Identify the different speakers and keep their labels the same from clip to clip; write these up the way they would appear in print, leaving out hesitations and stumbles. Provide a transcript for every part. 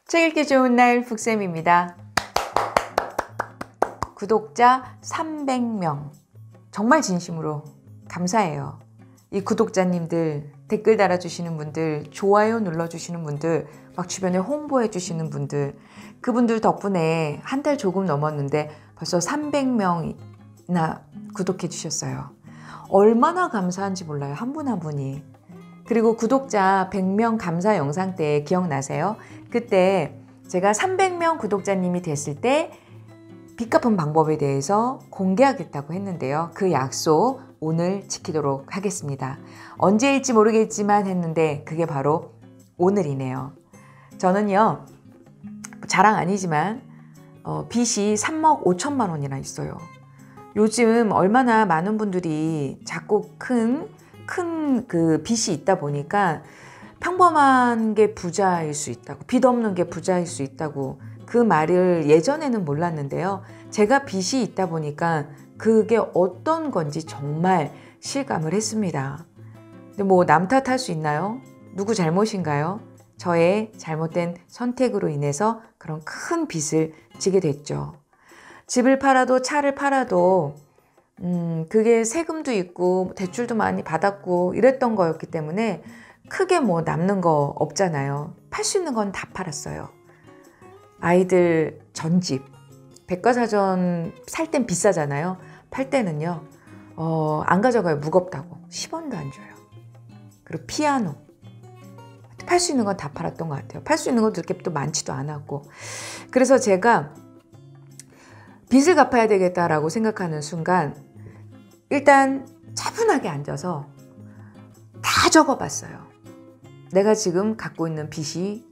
Speaker 1: 책 읽기 좋은 날 북쌤입니다. 구독자 300명 정말 진심으로 감사해요. 이 구독자님들, 댓글 달아주시는 분들, 좋아요 눌러주시는 분들, 막 주변에 홍보해 주시는 분들, 그분들 덕분에 한 달 조금 넘었는데 벌써 300명이나 구독해 주셨어요. 얼마나 감사한지 몰라요. 한 분 한 분이. 그리고 구독자 100명 감사 영상 때 기억나세요? 그때 제가 300명 구독자님이 됐을 때 빚 갚은 방법에 대해서 공개하겠다고 했는데요. 그 약속 오늘 지키도록 하겠습니다. 언제일지 모르겠지만 했는데 그게 바로 오늘이네요. 저는요, 자랑 아니지만 빚이 3억 5천만 원이나 있어요. 요즘 얼마나 많은 분들이 작고 큰 그 빚이 있다 보니까 평범한 게 부자일 수 있다고, 빚 없는 게 부자일 수 있다고 그 말을 예전에는 몰랐는데요. 제가 빚이 있다 보니까 그게 어떤 건지 정말 실감을 했습니다. 근데 뭐 남 탓할 수 있나요? 누구 잘못인가요? 저의 잘못된 선택으로 인해서 그런 큰 빚을 지게 됐죠. 집을 팔아도 차를 팔아도 그게 세금도 있고 대출도 많이 받았고 이랬던 거였기 때문에 크게 뭐 남는 거 없잖아요. 팔 수 있는 건 다 팔았어요. 아이들 전집, 백과사전 살 땐 비싸잖아요. 팔 때는요, 안 가져가요. 무겁다고. 10원도 안 줘요. 그리고 피아노. 팔 수 있는 건 다 팔았던 것 같아요. 팔 수 있는 것도 그렇게 또 많지도 않았고. 그래서 제가 빚을 갚아야 되겠다라고 생각하는 순간 일단 차분하게 앉아서 다 적어봤어요. 내가 지금 갖고 있는 빚이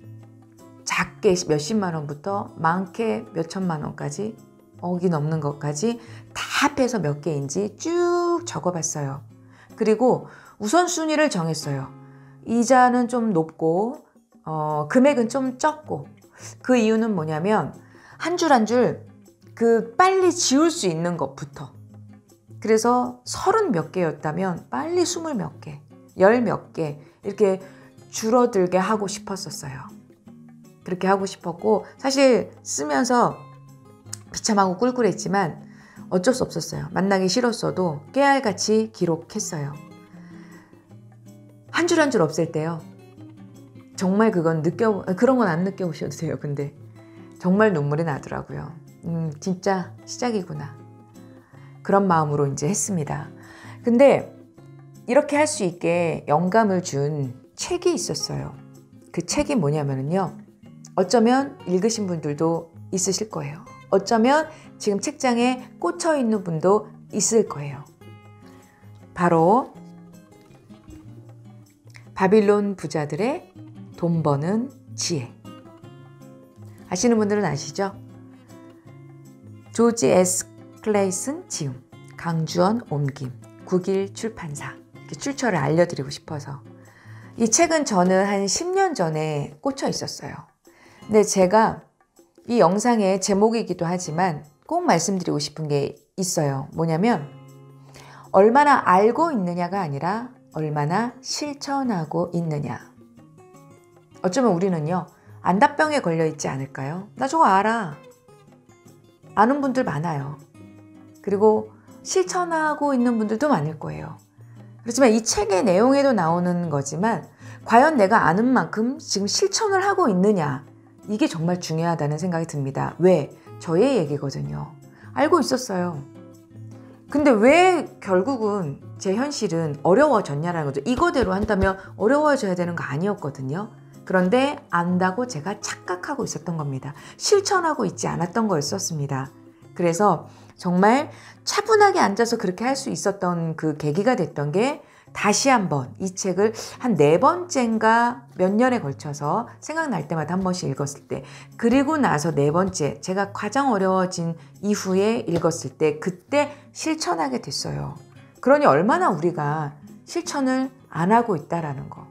Speaker 1: 작게 몇십만 원부터 많게 몇천만 원까지, 억이 넘는 것까지 다 합해서 몇 개인지 쭉 적어봤어요. 그리고 우선순위를 정했어요. 이자는 좀 높고 금액은 좀 적고. 그 이유는 뭐냐면 한 줄 한 줄 그 빨리 지울 수 있는 것부터. 그래서 30 몇 개였다면 빨리 20 몇 개, 10 몇 개 이렇게 줄어들게 하고 싶었었어요. 그렇게 하고 싶었고, 사실 쓰면서 비참하고 꿀꿀했지만 어쩔 수 없었어요. 만나기 싫었어도 깨알같이 기록했어요. 한 줄 한 줄 없앨 때요, 정말 그런 건 안 느껴보셔도 돼요. 근데 정말 눈물이 나더라고요. 진짜 시작이구나. 그런 마음으로 이제 했습니다. 근데 이렇게 할 수 있게 영감을 준 책이 있었어요. 그 책이 뭐냐면요, 어쩌면 읽으신 분들도 있으실 거예요. 어쩌면 지금 책장에 꽂혀 있는 분도 있을 거예요. 바로 바빌론 부자들의 돈 버는 지혜. 아시는 분들은 아시죠? 조지 S. 클레이슨 지음, 강주원 옮김, 국일 출판사. 이렇게 출처를 알려드리고 싶어서. 이 책은 저는 한 10년 전에 꽂혀 있었어요. 근데 제가 이 영상의 제목이기도 하지만 꼭 말씀드리고 싶은 게 있어요. 뭐냐면 얼마나 알고 있느냐가 아니라 얼마나 실천하고 있느냐. 어쩌면 우리는요, 안다병에 걸려 있지 않을까요? 나 저거 알아. 아는 분들 많아요. 그리고 실천하고 있는 분들도 많을 거예요. 그렇지만 이 책의 내용에도 나오는 거지만 과연 내가 아는 만큼 지금 실천을 하고 있느냐, 이게 정말 중요하다는 생각이 듭니다. 왜? 저의 얘기거든요. 알고 있었어요. 근데 왜 결국은 제 현실은 어려워졌냐라는 거죠. 이거대로 한다면 어려워져야 되는 거 아니었거든요. 그런데 안다고 제가 착각하고 있었던 겁니다. 실천하고 있지 않았던 거였었습니다. 그래서 정말 차분하게 앉아서 그렇게 할 수 있었던 그 계기가 됐던 게, 다시 한번 이 책을 한 4번째인가 몇 년에 걸쳐서 생각날 때마다 한 번씩 읽었을 때, 그리고 나서 4번째 제가 가장 어려워진 이후에 읽었을 때, 그때 실천하게 됐어요. 그러니 얼마나 우리가 실천을 안 하고 있다라는 거.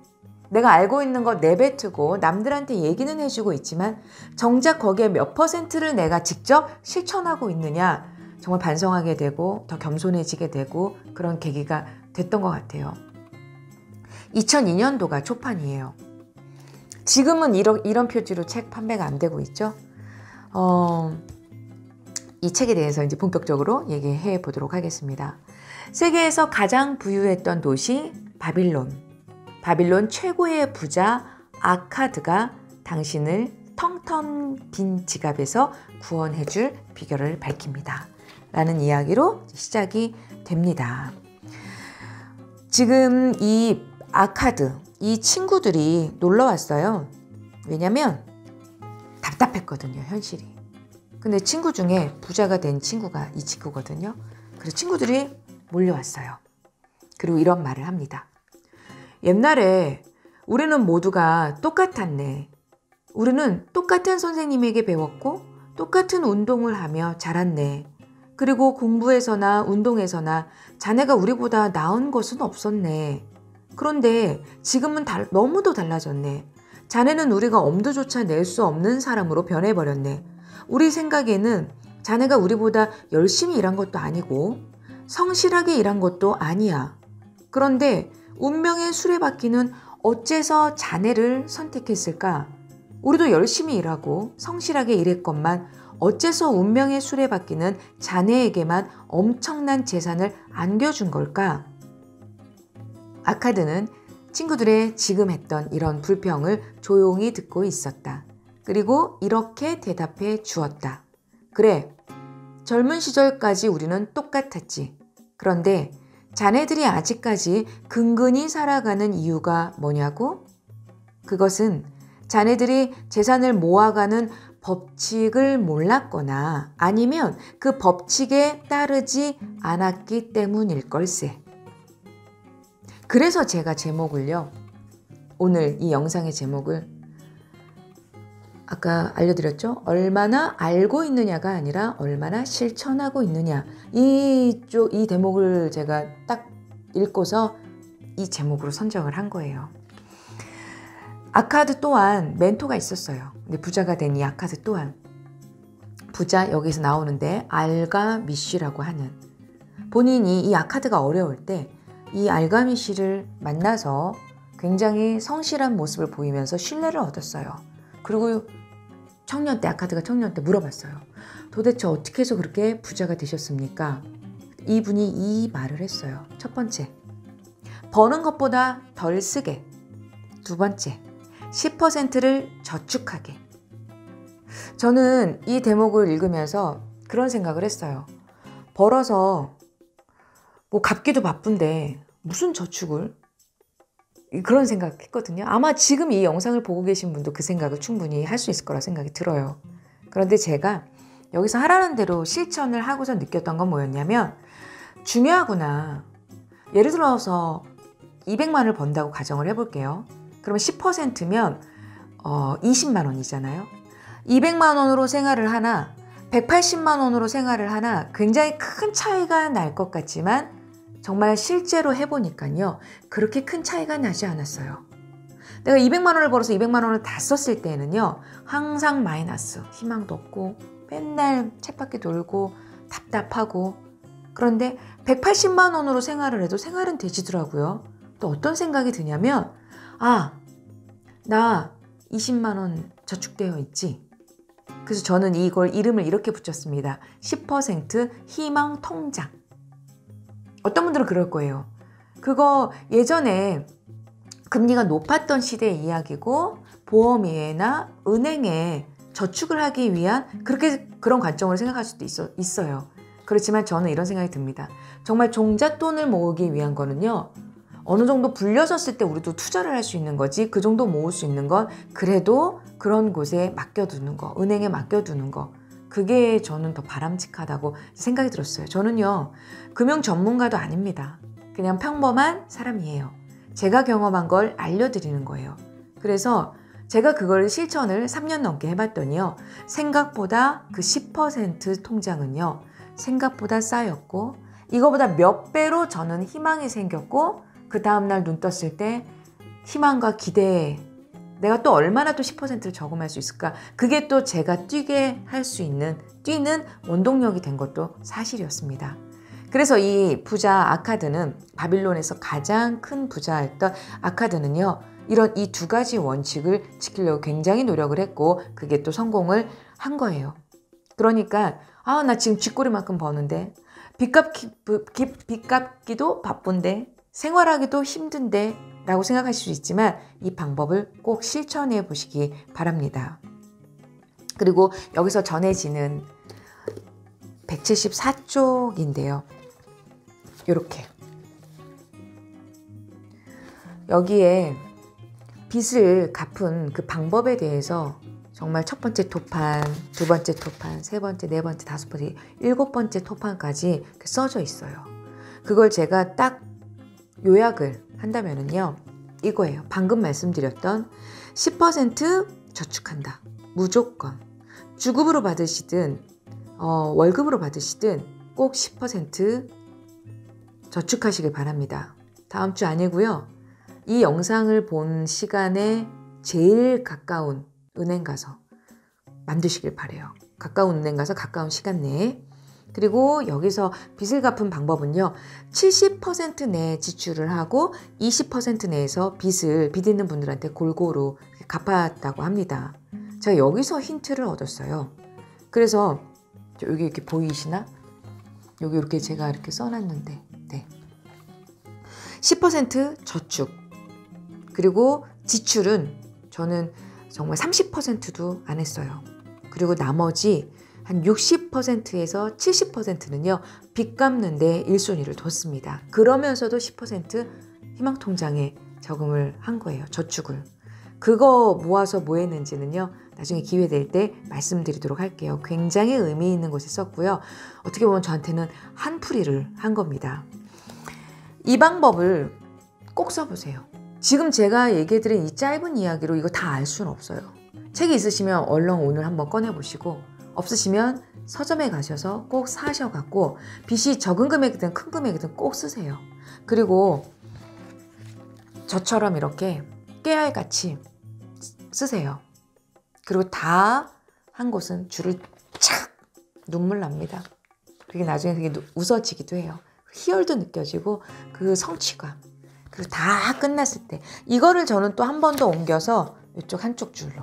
Speaker 1: 내가 알고 있는 거 내뱉고 남들한테 얘기는 해주고 있지만 정작 거기에 몇 %를 내가 직접 실천하고 있느냐, 정말 반성하게 되고 더 겸손해지게 되고 그런 계기가 됐던 것 같아요. 2002년도가 초판이에요. 지금은 이런 표지로 책 판매가 안 되고 있죠. 이 책에 대해서 이제 본격적으로 얘기해 보도록 하겠습니다. 세계에서 가장 부유했던 도시 바빌론. 바빌론 최고의 부자 아카드가 당신을 텅텅 빈 지갑에서 구원해 줄 비결을 밝힙니다. 라는 이야기로 시작이 됩니다. 지금 이 아카드, 이 친구들이 놀러 왔어요. 왜냐면 답답했거든요, 현실이. 근데 친구 중에 부자가 된 친구가 이 친구거든요. 그래서 친구들이 몰려왔어요. 그리고 이런 말을 합니다. 옛날에 우리는 모두가 똑같았네. 우리는 똑같은 선생님에게 배웠고 똑같은 운동을 하며 자랐네. 그리고 공부에서나 운동에서나 자네가 우리보다 나은 것은 없었네. 그런데 지금은 너무도 달라졌네. 자네는 우리가 엄두조차 낼 수 없는 사람으로 변해버렸네. 우리 생각에는 자네가 우리보다 열심히 일한 것도 아니고 성실하게 일한 것도 아니야. 그런데 운명의 수레바퀴는 어째서 자네를 선택했을까? 우리도 열심히 일하고 성실하게 일했건만 어째서 운명의 수레바퀴는 자네에게만 엄청난 재산을 안겨준 걸까? 아카드는 친구들의 지금 했던 이런 불평을 조용히 듣고 있었다. 그리고 이렇게 대답해 주었다. 그래, 젊은 시절까지 우리는 똑같았지. 그런데 자네들이 아직까지 근근히 살아가는 이유가 뭐냐고? 그것은 자네들이 재산을 모아가는 법칙을 몰랐거나 아니면 그 법칙에 따르지 않았기 때문일 걸세. 그래서 제가 제목을요, 오늘 이 영상의 제목을 아까 알려드렸죠? 얼마나 알고 있느냐가 아니라 얼마나 실천하고 있느냐. 이 대목을 제가 딱 읽고서 이 제목으로 선정을 한 거예요. 아카드 또한 멘토가 있었어요. 근데 부자가 된 이 아카드 또한 부자 여기서 나오는데 알가미쉬라고 하는 본인이 이 아카드가 어려울 때 이 알가미쉬를 만나서 굉장히 성실한 모습을 보이면서 신뢰를 얻었어요. 그리고 아카드가 청년 때 물어봤어요. 도대체 어떻게 해서 그렇게 부자가 되셨습니까? 이분이 이 말을 했어요. 첫 번째, 버는 것보다 덜 쓰게. 두 번째, 10%를 저축하게. 저는 이 대목을 읽으면서 그런 생각을 했어요. 벌어서 뭐 갚기도 바쁜데 무슨 저축을? 그런 생각했거든요. 아마 지금 이 영상을 보고 계신 분도 그 생각을 충분히 할 수 있을 거라 생각이 들어요. 그런데 제가 여기서 하라는 대로 실천을 하고서 느꼈던 건 뭐였냐면 중요하구나. 예를 들어서 200만 원을 번다고 가정을 해볼게요. 그러면 10%면 20만 원이잖아요. 200만 원으로 생활을 하나 180만 원으로 생활을 하나 굉장히 큰 차이가 날 것 같지만 정말 실제로 해보니까요. 그렇게 큰 차이가 나지 않았어요. 내가 200만 원을 벌어서 200만 원을 다 썼을 때는요. 항상 마이너스, 희망도 없고 맨날 쳇바퀴 돌고 답답하고 그런데 180만 원으로 생활을 해도 생활은 되지더라고요. 또 어떤 생각이 드냐면 나 20만 원 저축되어 있지. 그래서 저는 이걸 이름을 이렇게 붙였습니다. 10% 희망 통장. 어떤 분들은 그럴 거예요. 그거 예전에 금리가 높았던 시대의 이야기고 보험이나 은행에 저축을 하기 위한 그런 관점으로 생각할 수도 있어요. 그렇지만 저는 이런 생각이 듭니다. 정말 종잣돈을 모으기 위한 거는요. 어느 정도 불려졌을 때 우리도 투자를 할 수 있는 거지 그 정도 모을 수 있는 건 그래도 그런 곳에 맡겨두는 거, 은행에 맡겨두는 거 그게 저는 더 바람직하다고 생각이 들었어요. 저는요. 금융 전문가도 아닙니다. 그냥 평범한 사람이에요. 제가 경험한 걸 알려드리는 거예요. 그래서 제가 그걸 실천을 3년 넘게 해봤더니요. 생각보다 그 10% 통장은요. 생각보다 쌓였고 이거보다 몇 배로 저는 희망이 생겼고 그 다음날 눈 떴을 때 희망과 기대에 내가 또 얼마나 또 10%를 저금할 수 있을까? 그게 또 제가 뛰는 원동력이 된 것도 사실이었습니다. 그래서 이 부자 아카드는 바빌론에서 가장 큰 부자였던 아카드는요. 이런 이 두 가지 원칙을 지키려고 굉장히 노력을 했고 그게 또 성공을 한 거예요. 그러니까 나 지금 쥐꼬리만큼 버는데 빚 갚기도 바쁜데 생활하기도 힘든데 라고 생각하실 수 있지만 이 방법을 꼭 실천해 보시기 바랍니다. 그리고 여기서 전해지는 174쪽인데요. 이렇게 여기에 빚을 갚은 그 방법에 대해서 정말 첫 번째 토판, 두 번째 토판, 세 번째, 네 번째, 다섯 번째, 일곱 번째 토판까지 써져 있어요. 그걸 제가 딱 요약을 한다면은요. 이거예요. 방금 말씀드렸던 10% 저축한다. 무조건. 주급으로 받으시든 월급으로 받으시든 꼭 10% 저축하시길 바랍니다. 다음 주 아니고요. 이 영상을 본 시간에 제일 가까운 은행 가서 만드시길 바래요. 가까운 은행 가서 가까운 시간 내에. 그리고 여기서 빚을 갚은 방법은요. 70% 내 지출을 하고 20% 내에서 빚 있는 분들한테 골고루 갚았다고 합니다. 제가 여기서 힌트를 얻었어요. 그래서 여기 이렇게 보이시나? 여기 이렇게 제가 이렇게 써놨는데 네. 10% 저축 그리고 지출은 저는 정말 30%도 안 했어요. 그리고 나머지 한 60%에서 70%는요. 빚 갚는 데 1순위를 뒀습니다. 그러면서도 10% 희망통장에 저금을 한 거예요. 저축을. 그거 모아서 뭐 했는지는요. 나중에 기회 될 때 말씀드리도록 할게요. 굉장히 의미 있는 곳에 썼고요. 어떻게 보면 저한테는 한풀이를 한 겁니다. 이 방법을 꼭 써보세요. 지금 제가 얘기해드린 이 짧은 이야기로 이거 다 알 수는 없어요. 책이 있으시면 얼른 오늘 한번 꺼내보시고 없으시면 서점에 가셔서 꼭 사셔갖고 빚이 적은 금액이든 큰 금액이든 꼭 쓰세요. 그리고 저처럼 이렇게 깨알같이 쓰세요. 그리고 다 한 곳은 줄을 착 눈물 납니다. 그게 나중에 그게 웃어지기도 해요. 희열도 느껴지고 그 성취감. 그리고 다 끝났을 때 이거를 저는 또 한 번 더 옮겨서 이쪽 한쪽 줄로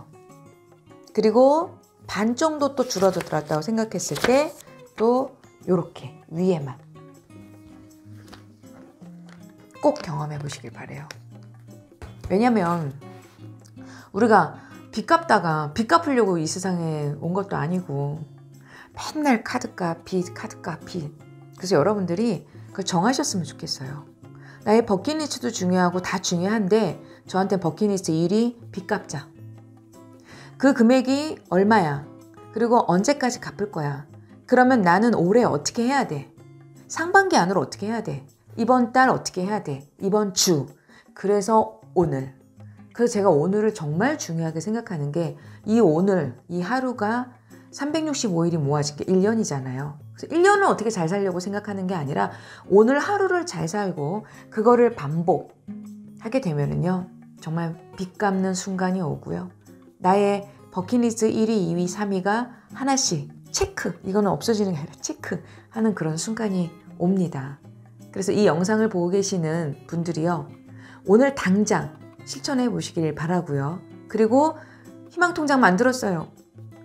Speaker 1: 그리고 반 정도 또 줄어들었다고 생각했을 때 또 요렇게 위에만 꼭 경험해 보시길 바래요. 왜냐면 우리가 빚 갚다가 빚 갚으려고 이 세상에 온 것도 아니고 맨날 카드값 빚 카드값 빚. 그래서 여러분들이 그걸 정하셨으면 좋겠어요. 나의 버킷리스트도 중요하고 다 중요한데 저한테 버킷리스트 1위 빚 갚자. 그 금액이 얼마야? 그리고 언제까지 갚을 거야? 그러면 나는 올해 어떻게 해야 돼? 상반기 안으로 어떻게 해야 돼? 이번 달 어떻게 해야 돼? 이번 주. 그래서 오늘. 그래서 제가 오늘을 정말 중요하게 생각하는 게 이 오늘, 이 하루가 365일이 모아진 게 1년이잖아요. 그래서 1년을 어떻게 잘 살려고 생각하는 게 아니라 오늘 하루를 잘 살고 그거를 반복하게 되면은요. 정말 빚 갚는 순간이 오고요. 나의 버킷리스트 1위, 2위, 3위가 하나씩 체크, 이거는 없어지는 게 아니라 체크하는 그런 순간이 옵니다. 그래서 이 영상을 보고 계시는 분들이요. 오늘 당장 실천해 보시길 바라고요. 그리고 희망통장 만들었어요.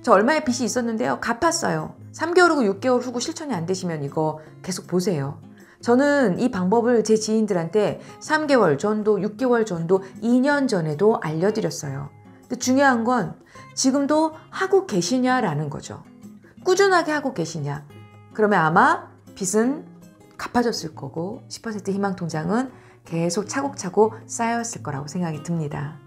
Speaker 1: 저 얼마의 빚이 있었는데요. 갚았어요. 3개월 후고 6개월 후고 실천이 안 되시면 이거 계속 보세요. 저는 이 방법을 제 지인들한테 3개월 전도, 6개월 전도, 2년 전에도 알려드렸어요. 근데 중요한 건 지금도 하고 계시냐라는 거죠. 꾸준하게 하고 계시냐. 그러면 아마 빚은 갚아졌을 거고 10% 희망통장은 계속 차곡차곡 쌓였을 거라고 생각이 듭니다.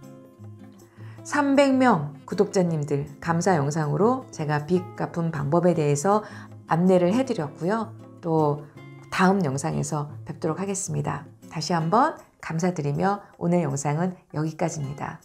Speaker 1: 300명 구독자님들 감사 영상으로 제가 빚 갚은 방법에 대해서 안내를 해드렸고요. 또 다음 영상에서 뵙도록 하겠습니다. 다시 한번 감사드리며 오늘 영상은 여기까지입니다.